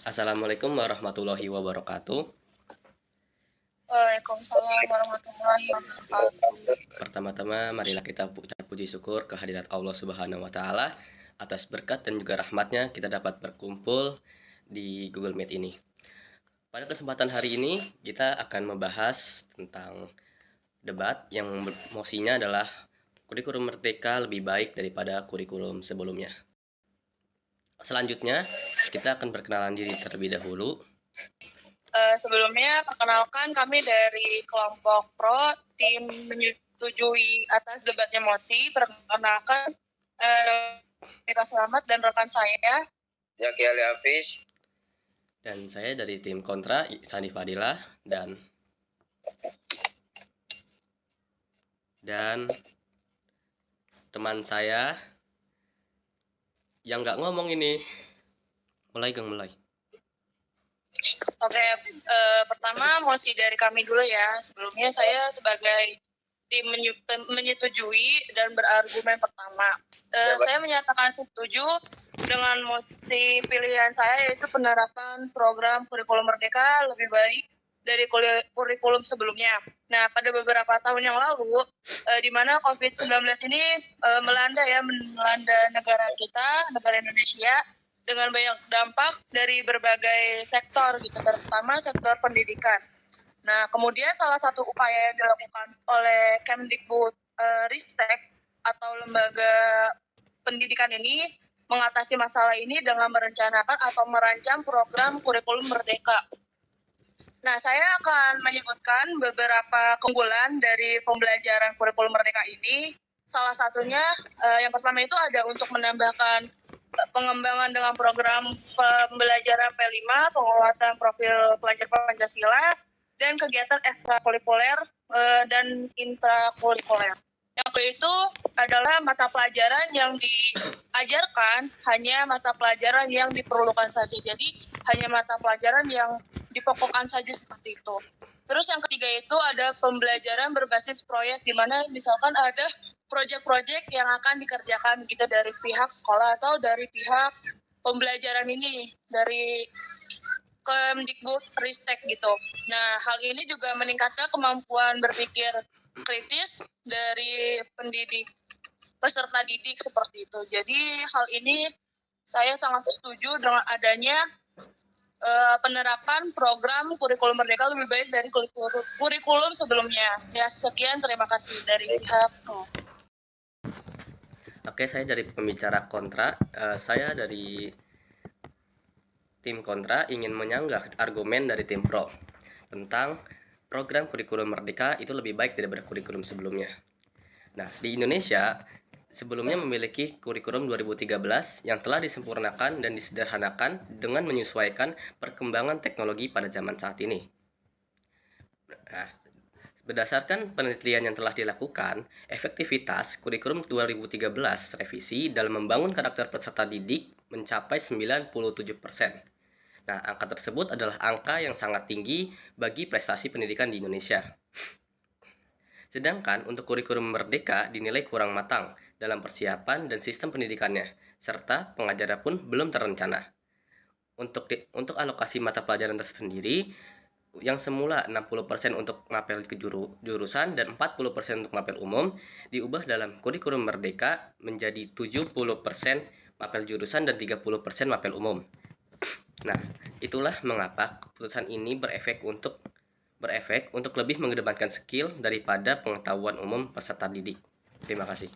Assalamualaikum warahmatullahi wabarakatuh. Waalaikumsalam warahmatullahi wabarakatuh. Pertama-tama, marilah kita ucap puji syukur kehadirat Allah Subhanahu wa Ta'ala atas berkat dan juga rahmatnya kita dapat berkumpul di Google Meet ini. Pada kesempatan hari ini, kita akan membahas tentang debat yang mosinya adalah kurikulum merdeka lebih baik daripada kurikulum sebelumnya. Selanjutnya, kita akan perkenalan diri terlebih dahulu. Sebelumnya, perkenalkan kami dari kelompok Pro, tim menyetujui atas debatnya mosi. Perkenalkan, Mika Selamat dan rekan saya, Zaki Ali Hafiz. Dan saya dari tim kontra, Sani Fadila, dan teman saya yang nggak ngomong ini. Mulai. Oke, pertama mosi dari kami dulu ya. Sebelumnya saya sebagai tim menyetujui dan berargumen pertama. Saya menyatakan setuju dengan mosi pilihan saya, yaitu penerapan program kurikulum merdeka lebih baik dari kurikulum sebelumnya. Nah, pada beberapa tahun yang lalu, di mana COVID-19 ini melanda negara kita, negara Indonesia, dengan banyak dampak dari berbagai sektor gitu, terutama sektor pendidikan. Nah, kemudian salah satu upaya yang dilakukan oleh Kemdikbud Ristek atau lembaga pendidikan ini mengatasi masalah ini dengan merencanakan atau merancang program kurikulum merdeka. Nah, saya akan menyebutkan beberapa keunggulan dari pembelajaran kurikulum merdeka ini. Salah satunya, yang pertama itu ada untuk menambahkan pengembangan dengan program pembelajaran P5, penguatan profil pelajar Pancasila, dan kegiatan ekstrakurikuler dan intrakurikuler. Yang itu adalah mata pelajaran yang diajarkan hanya mata pelajaran yang diperlukan saja. Jadi hanya mata pelajaran yang dipokokkan saja seperti itu. Terus yang ketiga itu ada pembelajaran berbasis proyek, di mana misalkan ada proyek-proyek yang akan dikerjakan gitu dari pihak sekolah atau dari pihak pembelajaran ini, dari Kemdikbud Ristek gitu. Nah, hal ini juga meningkatkan kemampuan berpikir kritis dari peserta didik seperti itu. Jadi hal ini saya sangat setuju dengan adanya penerapan program kurikulum merdeka lebih baik dari kurikulum sebelumnya. Ya, sekian, terima kasih dari pihak. Oke, saya dari pembicara kontra. Saya dari tim kontra ingin menyanggah argumen dari tim pro tentang program kurikulum merdeka itu lebih baik daripada kurikulum sebelumnya. Nah, di Indonesia sebelumnya memiliki kurikulum 2013 yang telah disempurnakan dan disederhanakan dengan menyesuaikan perkembangan teknologi pada zaman saat ini. Nah, berdasarkan penelitian yang telah dilakukan, efektivitas kurikulum 2013 revisi dalam membangun karakter peserta didik mencapai 97%. Nah, angka tersebut adalah angka yang sangat tinggi bagi prestasi pendidikan di Indonesia. Sedangkan untuk kurikulum merdeka dinilai kurang matang dalam persiapan dan sistem pendidikannya, serta pengajaran pun belum terencana. Untuk alokasi mata pelajaran tersendiri, yang semula 60% untuk mapel ke jurusan dan 40% untuk mapel umum, diubah dalam kurikulum merdeka menjadi 70% mapel jurusan dan 30% mapel umum. Nah, itulah mengapa keputusan ini berefek untuk lebih mengedepankan skill daripada pengetahuan umum peserta didik. Terima kasih.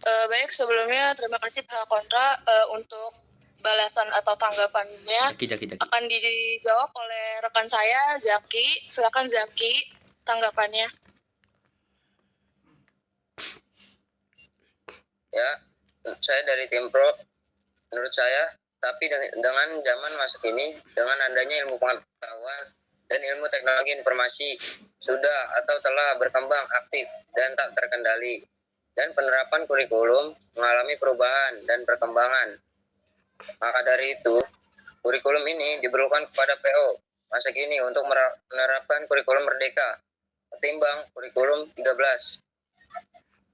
Baik, sebelumnya terima kasih pihak kontra untuk balasan atau tanggapannya. Jaki. Akan dijawab oleh rekan saya, Zaki. Silakan Zaki, tanggapannya. Ya, saya dari tim pro. Menurut saya, tapi dengan zaman masa kini, dengan adanya ilmu pengetahuan dan ilmu teknologi informasi sudah atau telah berkembang aktif dan tak terkendali, dan penerapan kurikulum mengalami perubahan dan perkembangan. Maka dari itu, kurikulum ini diperlukan kepada PO masa kini untuk menerapkan kurikulum merdeka ketimbang kurikulum 13.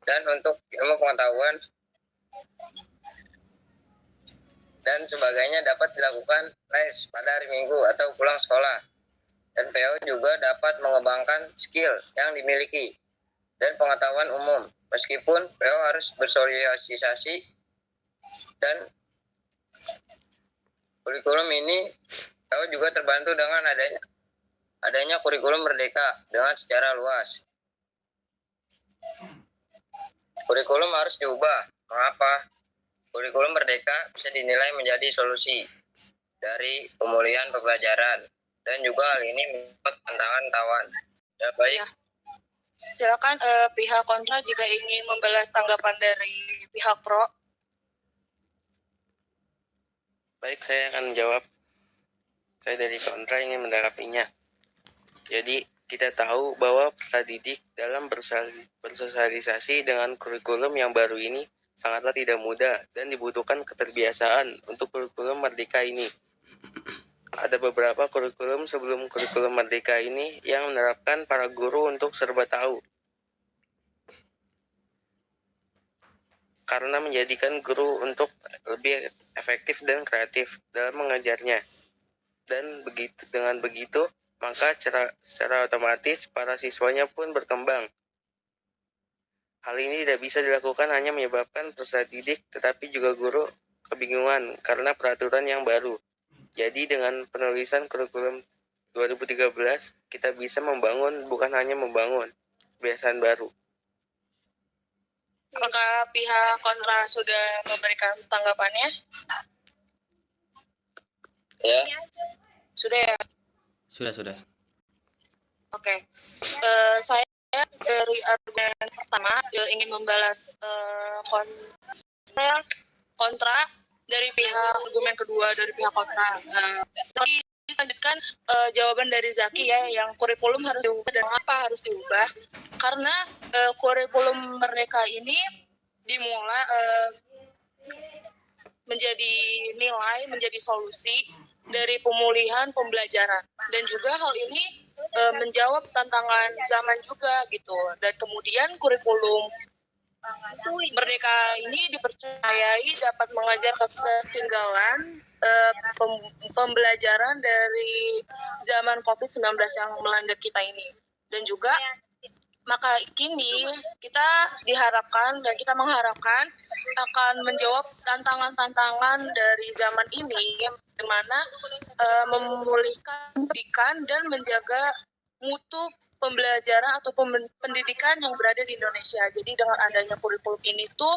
Dan untuk ilmu pengetahuan, dan sebagainya dapat dilakukan les pada hari Minggu atau pulang sekolah. Dan PO juga dapat mengembangkan skill yang dimiliki dan pengetahuan umum. Meskipun PO harus bersosialisasi dan kurikulum ini, PO juga terbantu dengan adanya kurikulum merdeka dengan secara luas. Kurikulum harus diubah. Mengapa? Kurikulum merdeka bisa dinilai menjadi solusi dari pemulihan pembelajaran dan juga hal ini membuat tantangan tawan. Ya, baik. Ya. Silakan pihak kontra jika ingin membalas tanggapan dari pihak pro. Baik, saya akan menjawab. Saya dari kontra ingin menanggapinya. Jadi, kita tahu bahwa peserta didik dalam bersosialisasi dengan kurikulum yang baru ini sangatlah tidak mudah dan dibutuhkan keterbiasaan untuk kurikulum merdeka ini. Ada beberapa kurikulum sebelum kurikulum merdeka ini yang menerapkan para guru untuk serba tahu. Karena menjadikan guru untuk lebih efektif dan kreatif dalam mengajarnya. Dan dengan begitu, maka secara otomatis para siswanya pun berkembang. Hal ini tidak bisa dilakukan hanya menyebabkan peserta didik, tetapi juga guru kebingungan karena peraturan yang baru. Jadi dengan penulisan kurikulum 2013, kita bisa membangun, bukan hanya membangun kebiasaan baru. Apakah pihak kontra sudah memberikan tanggapannya? Ya. Sudah ya? Sudah. Oke. Saya dari argumen pertama ingin membalas kontra dari pihak argumen kedua dari pihak kontra. Selanjutkan jawaban dari Zaki ya, yang kurikulum harus diubah dan mengapa harus diubah? Karena kurikulum merdeka ini dimulai menjadi nilai, menjadi solusi dari pemulihan pembelajaran, dan juga hal ini menjawab tantangan zaman juga gitu. Dan kemudian kurikulum merdeka ini dipercayai dapat mengajar ketertinggalan pembelajaran dari zaman COVID-19 yang melanda kita ini. Dan juga maka kini kita diharapkan dan kita mengharapkan akan menjawab tantangan-tantangan dari zaman ini, di mana memulihkan pendidikan dan menjaga mutu pembelajaran atau pendidikan yang berada di Indonesia. Jadi dengan adanya kurikulum ini tuh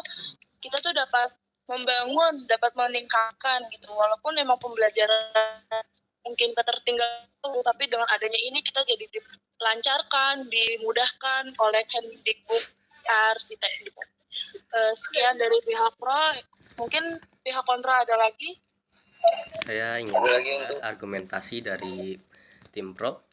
kita tuh dapat membangun, dapat meningkatkan gitu. Walaupun memang pembelajaran mungkin ketertinggalan, tapi dengan adanya ini kita jadi dilancarkan, dimudahkan oleh Kemdikbud Ristek gitu. Sekian dari pihak pro. Mungkin pihak kontra ada lagi? Saya ingin melihat argumentasi dari tim pro.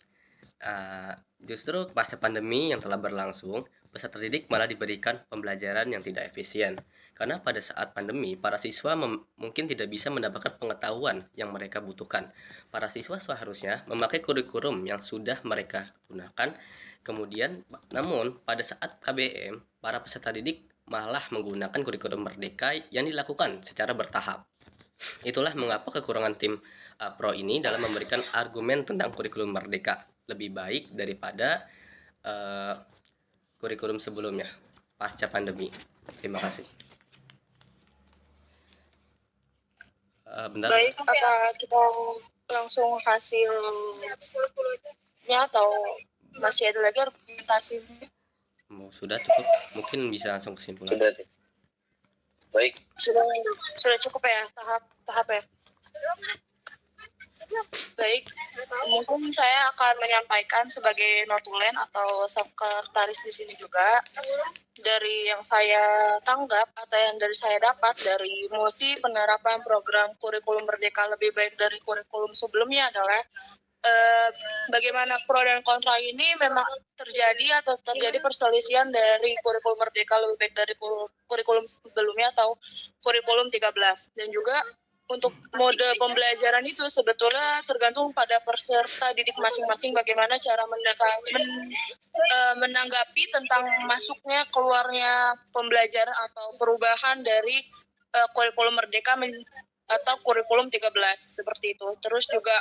Justru pasca pandemi yang telah berlangsung, peserta didik malah diberikan pembelajaran yang tidak efisien. Karena pada saat pandemi, para siswa mungkin tidak bisa mendapatkan pengetahuan yang mereka butuhkan. Para siswa seharusnya memakai kurikulum yang sudah mereka gunakan. Kemudian, namun pada saat KBM, para peserta didik malah menggunakan kurikulum merdeka yang dilakukan secara bertahap. Itulah mengapa kekurangan tim pro ini dalam memberikan argumen tentang kurikulum merdeka lebih baik daripada kurikulum sebelumnya pasca pandemi. Terima kasih. Baik, apa kita langsung hasilnya atau masih ada lagi argumentasi? Sudah cukup, mungkin bisa langsung kesimpulan. Baik. Sudah cukup ya tahap ya. Baik, mungkin saya akan menyampaikan sebagai notulen atau sekretaris di sini juga. Dari yang saya tanggap atau yang dari saya dapat dari mosi penerapan program kurikulum merdeka lebih baik dari kurikulum sebelumnya adalah bagaimana pro dan kontra ini memang terjadi perselisihan dari kurikulum merdeka lebih baik dari kurikulum sebelumnya atau kurikulum 13. Dan juga untuk mode pembelajaran itu sebetulnya tergantung pada peserta didik masing-masing bagaimana cara menanggapi tentang masuknya keluarnya pembelajaran atau perubahan dari kurikulum merdeka atau kurikulum 13 seperti itu. Terus juga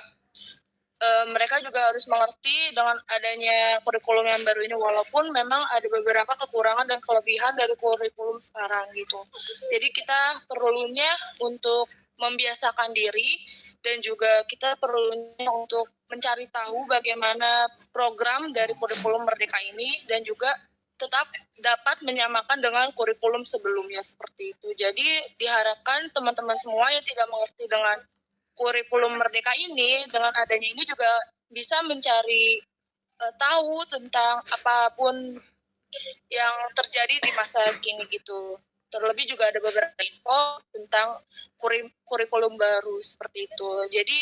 mereka juga harus mengerti dengan adanya kurikulum yang baru ini, walaupun memang ada beberapa kekurangan dan kelebihan dari kurikulum sekarang gitu. Jadi kita perlunya untuk membiasakan diri, dan juga kita perlunya untuk mencari tahu bagaimana program dari kurikulum Merdeka ini, dan juga tetap dapat menyamakan dengan kurikulum sebelumnya seperti itu. Jadi diharapkan teman-teman semua yang tidak mengerti dengan kurikulum Merdeka ini, dengan adanya ini juga bisa mencari tahu tentang apapun yang terjadi di masa kini gitu. Terlebih juga ada beberapa info tentang kurikulum baru seperti itu. Jadi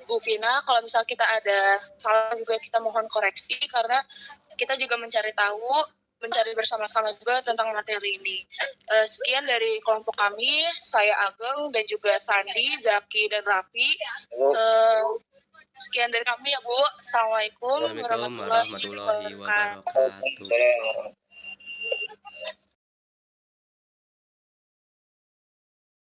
Bu Vina, kalau misal kita ada salah juga kita mohon koreksi, karena kita juga mencari tahu, mencari bersama-sama juga tentang materi ini. Sekian dari kelompok kami, saya Ageng dan juga Sandi, Zaki, dan Raffi. Sekian dari kami ya Bu. Assalamualaikum Assalamualaikum warahmatullahi warahmatullahi wabarakatuh. wabarakatuh.